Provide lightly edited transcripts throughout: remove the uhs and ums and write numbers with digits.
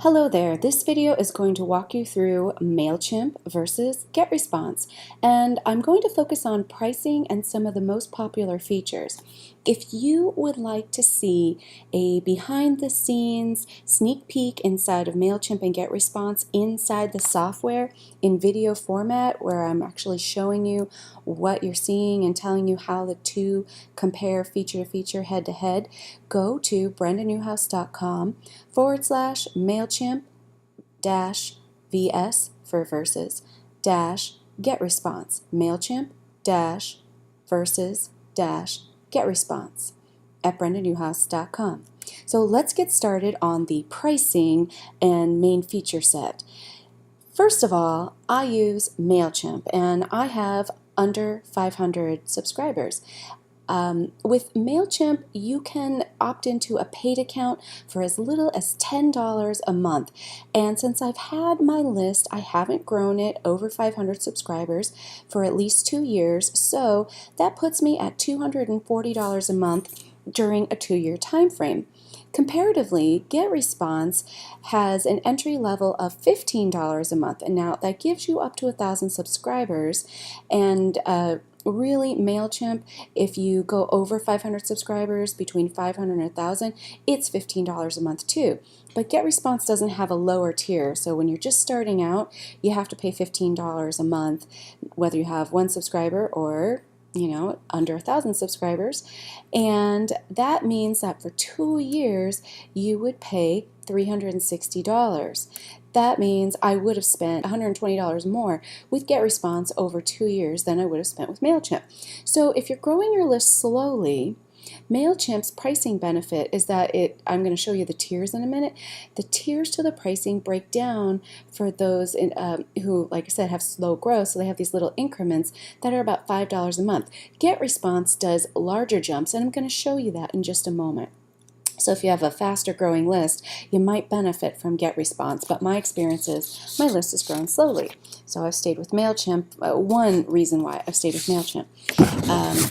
Hello there, this video is going to walk you through MailChimp versus GetResponse, and I'm going to focus on pricing and some of the most popular features. If you would like to see a behind-the-scenes sneak peek inside of MailChimp and GetResponse inside the software in video format, where I'm actually showing you what you're seeing and telling you how the two compare feature to feature, head to head, go to brendanewhouse.com/MailChimp -VS for versus -GetResponse. MailChimp versus GetResponse at brendanewhouse.com. So let's get started on the pricing and main feature set. First of all, I use MailChimp and I have under 500 subscribers. With MailChimp, you can opt into a paid account for as little as $10 a month. And since I've had my list, I haven't grown it over 500 subscribers for at least 2 years. So that puts me at $240 a month during a 2-year time frame. Comparatively, GetResponse has an entry level of $15 a month, and now that gives you up to 1,000 subscribers. And really, MailChimp, if you go over 500 subscribers, between 500 and 1,000, it's $15 a month too. But GetResponse doesn't have a lower tier, so when you're just starting out, you have to pay $15 a month, whether you have 1 subscriber or under 1,000 subscribers. And that means that for 2 years, you would pay $360. That means I would have spent $120 more with GetResponse over 2 years than I would have spent with MailChimp. So if you're growing your list slowly, MailChimp's pricing benefit is that I'm going to show you the tiers in a minute. The tiers to the pricing break down for those who, like I said, have slow growth, so they have these little increments that are about $5 a month. GetResponse does larger jumps, and I'm going to show you that in just a moment. So if you have a faster growing list, you might benefit from GetResponse, but my experience is my list is growing slowly. So I've stayed with MailChimp, one reason why I've stayed with MailChimp.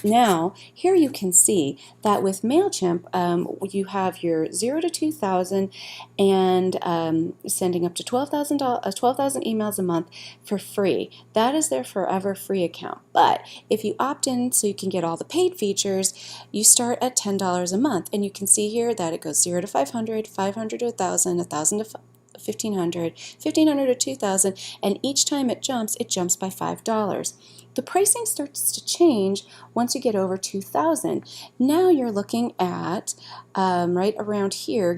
Now, here you can see that with MailChimp, you have your 0 to 2,000 and sending up to 12,000 emails a month for free. That is their forever free account. But if you opt in so you can get all the paid features, you start at $10 a month. And you can see here that it goes 0 to 500, 500 to 1,000, 1,000 to 1,500, 1,500 to 2,000, and each time it jumps by $5. The pricing starts to change once you get over 2,000. Now you're looking at right around here,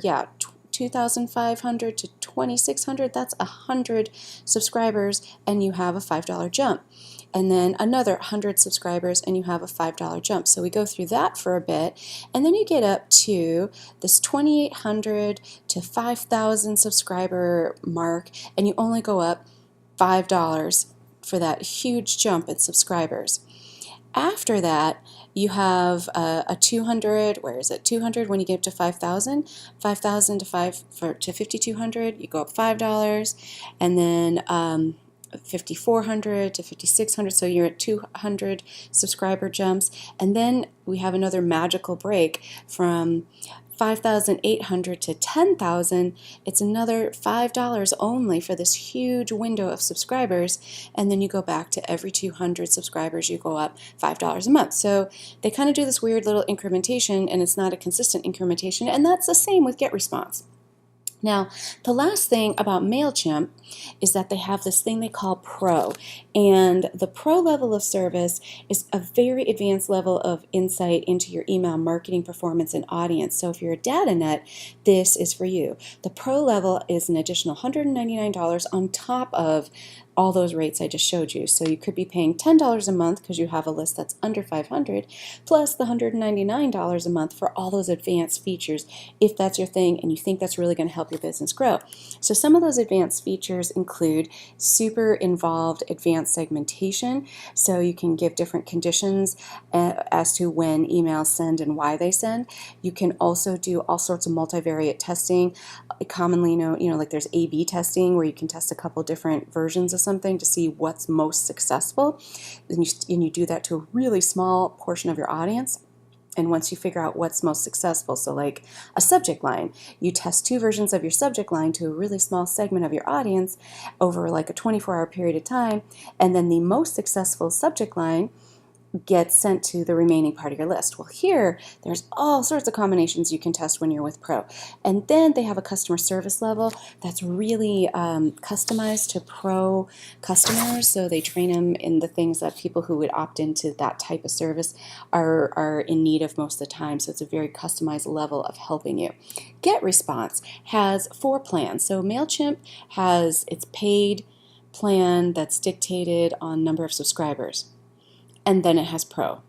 2,500 to 2,600, that's 100 subscribers, and you have a $5 jump. And then another 100 subscribers, and you have a $5 jump. So we go through that for a bit, and then you get up to this 2,800 to 5,000 subscriber mark, and you only go up $5 for that huge jump in subscribers. After that, you have a 200, where is it? 200 when you get up to 5,000, 5,000 to 5,200, you go up $5, and then 5,400 to 5,600, so you're at 200 subscriber jumps. And then we have another magical break from 5,800 to 10,000. It's another $5 only for this huge window of subscribers, and then you go back to every 200 subscribers, you go up $5 a month. So they kind of do this weird little incrementation, and it's not a consistent incrementation, and that's the same with GetResponse. Now, the last thing about MailChimp is that they have this thing they call Pro, and the Pro level of service is a very advanced level of insight into your email marketing performance and audience. So if you're a data net, this is for you. The Pro level is an additional $199 on top of all those rates I just showed you. So you could be paying $10 a month because you have a list that's under 500, plus the $199 a month for all those advanced features, if that's your thing and you think that's really going to help your business grow. So some of those advanced features include super involved advanced segmentation, so you can give different conditions as to when emails send and why they send. You can also do all sorts of multivariate testing, commonly known, like there's A/B testing, where you can test a couple different versions of something to see what's most successful, and you do that to a really small portion of your audience. And once you figure out what's most successful, so like a subject line, you test 2 versions of your subject line to a really small segment of your audience over like a 24-hour period of time, and then the most successful subject line gets sent to the remaining part of your list. Well, here, there's all sorts of combinations you can test when you're with Pro. And then they have a customer service level that's really customized to Pro customers. So they train them in the things that people who would opt into that type of service are in need of most of the time. So it's a very customized level of helping you. GetResponse has 4 plans. So MailChimp has its paid plan that's dictated on number of subscribers. And then it has Pro.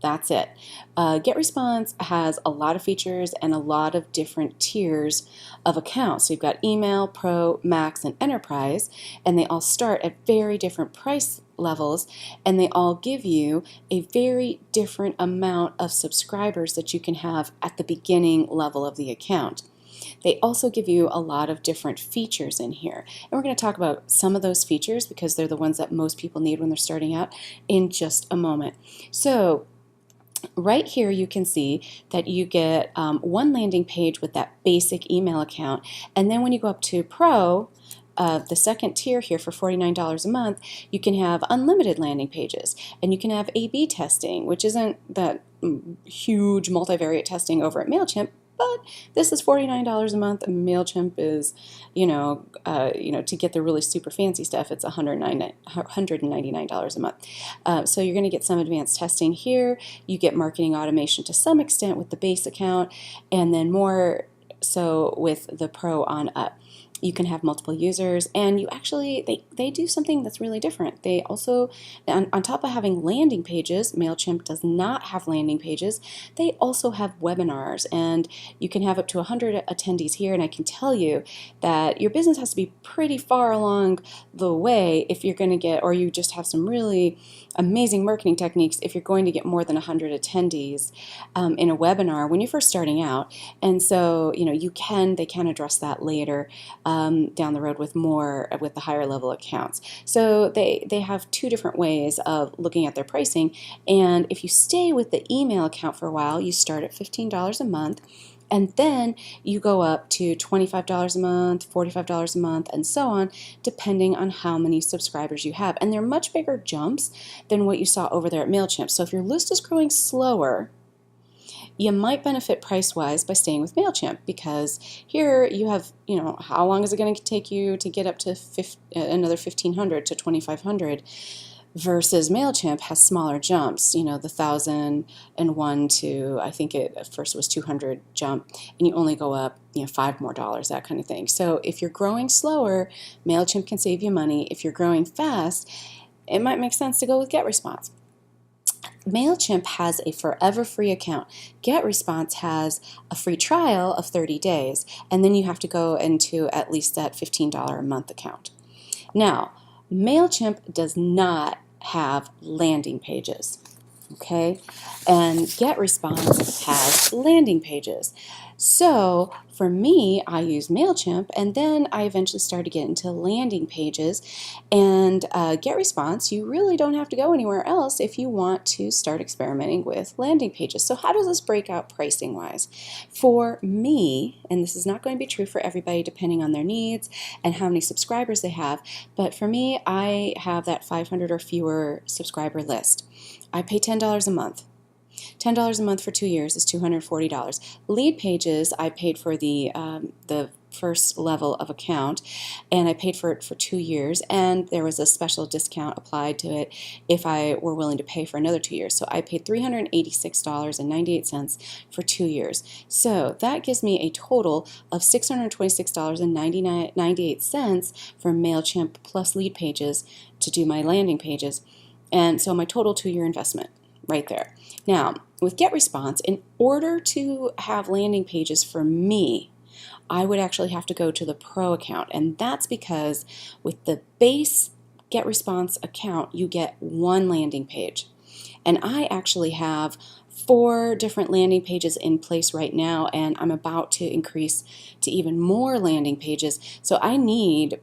That's it. GetResponse has a lot of features and a lot of different tiers of accounts. So you've got Email, Pro, Max, and Enterprise, and they all start at very different price levels, and they all give you a very different amount of subscribers that you can have at the beginning level of the account. They also give you a lot of different features in here. And we're going to talk about some of those features because they're the ones that most people need when they're starting out in just a moment. So right here you can see that you get one landing page with that basic email account. And then when you go up to Pro, the second tier here for $49 a month, you can have unlimited landing pages. And you can have A/B testing, which isn't that huge multivariate testing over at MailChimp. But this is $49 a month, and MailChimp is, to get the really super fancy stuff, it's $199 a month. So you're going to get some advanced testing here. You get marketing automation to some extent with the base account, and then more so with the Pro on up. You can have multiple users, and you actually, they do something that's really different. They also, on top of having landing pages, MailChimp does not have landing pages, they also have webinars, and you can have up to 100 attendees here, and I can tell you that your business has to be pretty far along the way if you're going to get, or you just have some really amazing marketing techniques if you're going to get more than 100 attendees in a webinar when you're first starting out. And so, they can address that later down the road with the higher level accounts. So they have 2 different ways of looking at their pricing. And if you stay with the email account for a while, you start at $15 a month. And then you go up to $25 a month, $45 a month, and so on, depending on how many subscribers you have. And they're much bigger jumps than what you saw over there at MailChimp. So if your list is growing slower, you might benefit price-wise by staying with MailChimp, because here you have, how long is it going to take you to get up to another 1,500 to 2,500? Versus MailChimp has smaller jumps, the 1,001 to, I think at first it was 200 jump, and you only go up, $5 more, that kind of thing. So if you're growing slower, MailChimp can save you money. If you're growing fast, it might make sense to go with GetResponse. MailChimp has a forever free account. GetResponse has a free trial of 30 days, and then you have to go into at least that $15 a month account. Now, MailChimp does not have landing pages, okay? And GetResponse has landing pages. So for me, I use MailChimp, and then I eventually started to get into landing pages. And GetResponse, you really don't have to go anywhere else if you want to start experimenting with landing pages. So how does this break out pricing-wise? For me, and this is not going to be true for everybody depending on their needs and how many subscribers they have, but for me, I have that 500 or fewer subscriber list. I pay $10 a month. $10 a month for 2 years is $240. Lead pages, I paid for the first level of account, and I paid for it for 2 years, and there was a special discount applied to it if I were willing to pay for another 2 years. So I paid $386.98 for 2 years. So that gives me a total of $626.98 for MailChimp plus lead pages to do my landing pages. And so my total 2-year investment right there. Now, with GetResponse, in order to have landing pages for me, I would actually have to go to the Pro account, and that's because with the base GetResponse account, you get 1 landing page. And I actually have 4 different landing pages in place right now, and I'm about to increase to even more landing pages. So I need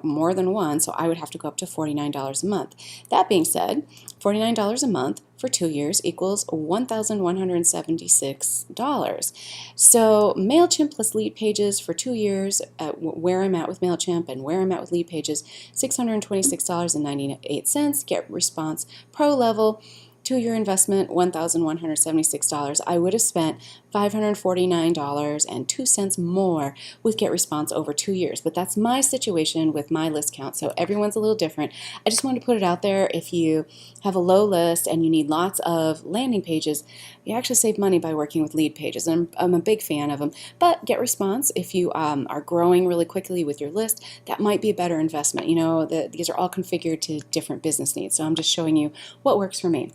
more than one, so I would have to go up to $49 a month. That being said, $49 a month for 2 years equals $1,176. So MailChimp plus lead pages for 2 years, where I'm at with MailChimp and where I'm at with lead pages, $626.98. GetResponse Pro level, 2-year investment, $1,176. I would have spent $549.02 more with GetResponse over 2 years, but that's my situation with my list count, so everyone's a little different. I just wanted to put it out there. If you have a low list and you need lots of landing pages, you actually save money by working with lead pages, and I'm a big fan of them. But GetResponse, if you are growing really quickly with your list, that might be a better investment. These are all configured to different business needs, so I'm just showing you what works for me.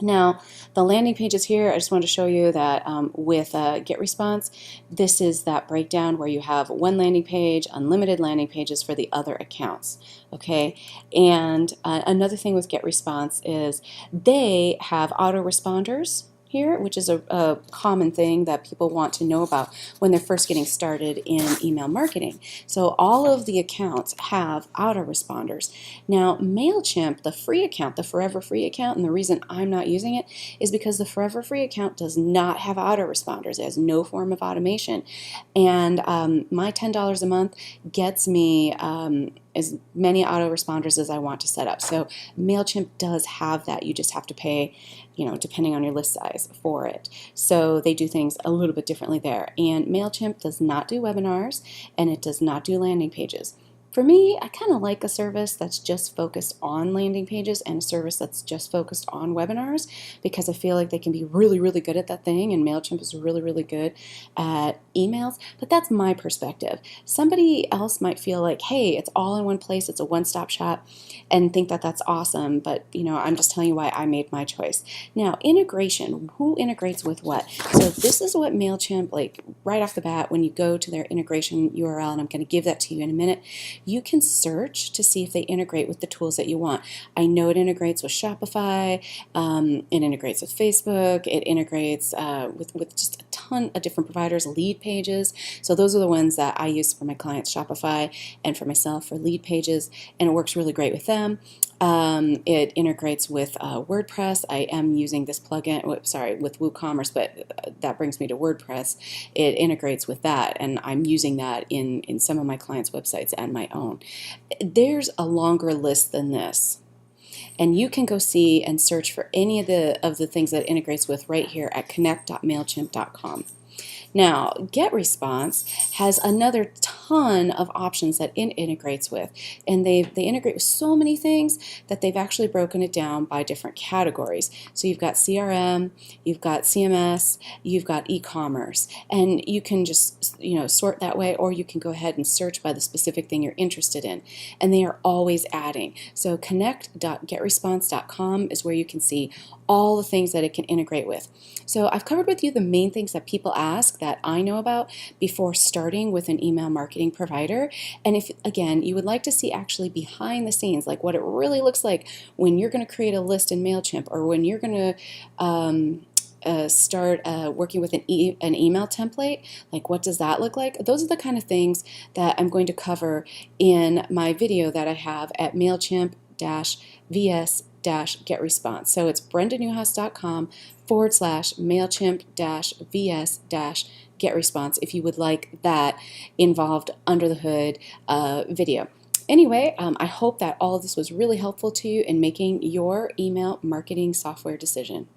Now, the landing pages here, I just want to show you that with GetResponse, this is that breakdown where you have one landing page, unlimited landing pages for the other accounts. Okay, and another thing with GetResponse is they have autoresponders here, which is a common thing that people want to know about when they're first getting started in email marketing. So all of the accounts have autoresponders. Now MailChimp, the free account, the forever free account, and the reason I'm not using it is because the forever free account does not have autoresponders. It has no form of automation. And my $10 a month gets me as many autoresponders as I want to set up. So MailChimp does have that. You just have to pay, depending on your list size for it. So they do things a little bit differently there. And MailChimp does not do webinars, and it does not do landing pages. For me, I kind of like a service that's just focused on landing pages and a service that's just focused on webinars, because I feel like they can be really, really good at that thing, and MailChimp is really, really good at emails. But that's my perspective. Somebody else might feel like, hey, it's all in one place, it's a one-stop shop, and think that that's awesome. But I'm just telling you why I made my choice. Now, integration. Who integrates with what? So this is what MailChimp, like right off the bat, when you go to their integration URL, and I'm going to give that to you in a minute, you can search to see if they integrate with the tools that you want. I know it integrates with Shopify, it integrates with Facebook, it integrates with just a ton of different providers, lead pages. So those are the ones that I use for my clients, Shopify, and for myself for lead pages, and it works really great with them. It integrates with WordPress. I am using this plugin, with WooCommerce, but that brings me to WordPress. It integrates with that, and I'm using that in some of my clients' websites and my own. There's a longer list than this, and you can go see and search for any of the things that it integrates with right here at connect.mailchimp.com. Now, GetResponse has another ton of options that it integrates with, and they integrate with so many things that they've actually broken it down by different categories. So you've got CRM, you've got CMS, you've got e-commerce, and you can just sort that way, or you can go ahead and search by the specific thing you're interested in, and they are always adding. So connect.getresponse.com is where you can see all the things that it can integrate with. So I've covered with you the main things that people ask that I know about before starting with an email marketing provider. And if, again, you would like to see actually behind the scenes, like what it really looks like when you're going to create a list in MailChimp, or when you're going to start working with an email template, like what does that look like? Those are the kind of things that I'm going to cover in my video that I have at MailChimp-VS-GetResponse. So it's brendanewhouse.com/MailChimp-VS-GetResponse if you would like that involved under the hood video. Anyway, I hope that all of this was really helpful to you in making your email marketing software decision.